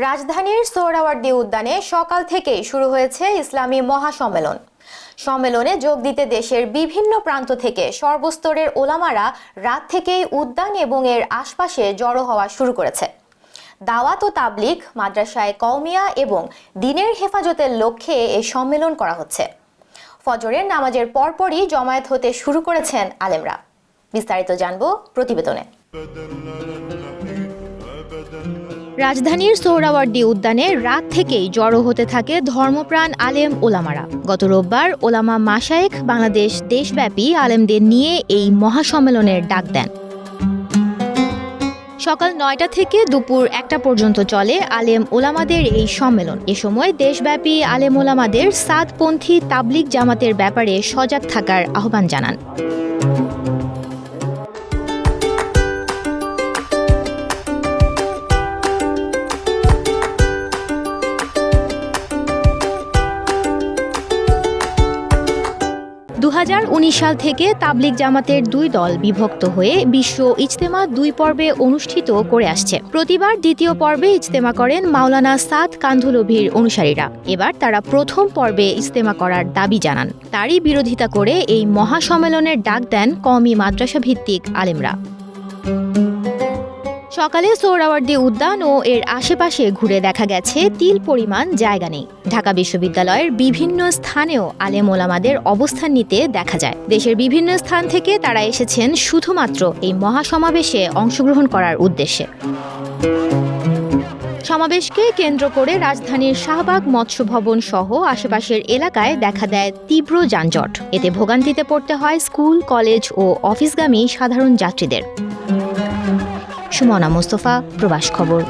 রাজধানীর সোহরাওয়ার্দী উদ্যানে সকাল থেকেই শুরু হয়েছে ইসলামী মহাসম্মেলন। সম্মেলনে যোগ দিতে দেশের বিভিন্ন প্রান্ত থেকে সর্বস্তরের ওলামারা রাত থেকেই উদ্যান এবং এর আশপাশে জড়ো হওয়া শুরু করেছে। দাওয়াত ও তাবলিগ, মাদ্রাসায়ে কওমিয়া এবং দ্বীনের হেফাজতের লক্ষ্যে এই সম্মেলন করা হচ্ছে। ফজরের নামাজের পরপরই জমায়েত হতে শুরু করেছেন আলেমরা। বিস্তারিত জানব প্রতিবেদনে। রাজধানীর সোহরাওয়ার্দী উদ্যানে রাত থেকেই জড়ো হতে থাকে ধর্মপ্রাণ আলেম ওলামারা। গত রোববার ওলামা মাশায়েখ বাংলাদেশ দেশব্যাপী আলেমদের নিয়ে এই মহাসম্মেলনের ডাক দেন। সকাল ৯টা থেকে দুপুর ১টা পর্যন্ত চলে আলেম ওলামাদের এই সম্মেলন। এ সময় দেশব্যাপী আলেম ওলামাদের সাদপন্থী তাবলিগ জামাতের ব্যাপারে সজাগ থাকার আহ্বান জানান। সাল থেকে তাবলিগ জামাতের দুই দল বিভক্ত হয়ে বিশ্ব ইজতেমা ২ পর্বে অনুষ্ঠিত করে আসছে। প্রতিবার দ্বিতীয় পর্বে ইজতেমা করেন মাওলানা সাদ কান্ধলভির অনুসারীরা। এবার তারা প্রথম পর্বে ইজতেমা করার দাবি জানান। তারই বিরোধিতা করে এই মহাসম্মেলনের ডাক দেন কওমি মাদ্রাসা ভিত্তিক আলেমরা। সকালে সোহরাওয়ার্দী উদ্যান ও এর আশেপাশে ঘুরে দেখা গেছে তিল পরিমাণ জায়গা নেই। ঢাকা বিশ্ববিদ্যালয়ের বিভিন্ন স্থানেও আলেম ওলামাদের অবস্থান নিতে দেখা যায়। দেশের বিভিন্ন স্থান থেকে তারা এসেছেন শুধুমাত্র এই মহাসমাবেশে অংশগ্রহণ করার উদ্দেশ্যে। সমাবেশকে কেন্দ্র করে রাজধানীর শাহবাগ মৎস্য ভবন সহ আশেপাশের এলাকায় দেখা দেয় তীব্র যানজট। এতে ভোগান্তিতে পড়তে হয় স্কুল, কলেজ ও অফিসগামী সাধারণ যাত্রীদের। সুমনা মুস্তফা, প্রবাস খবর।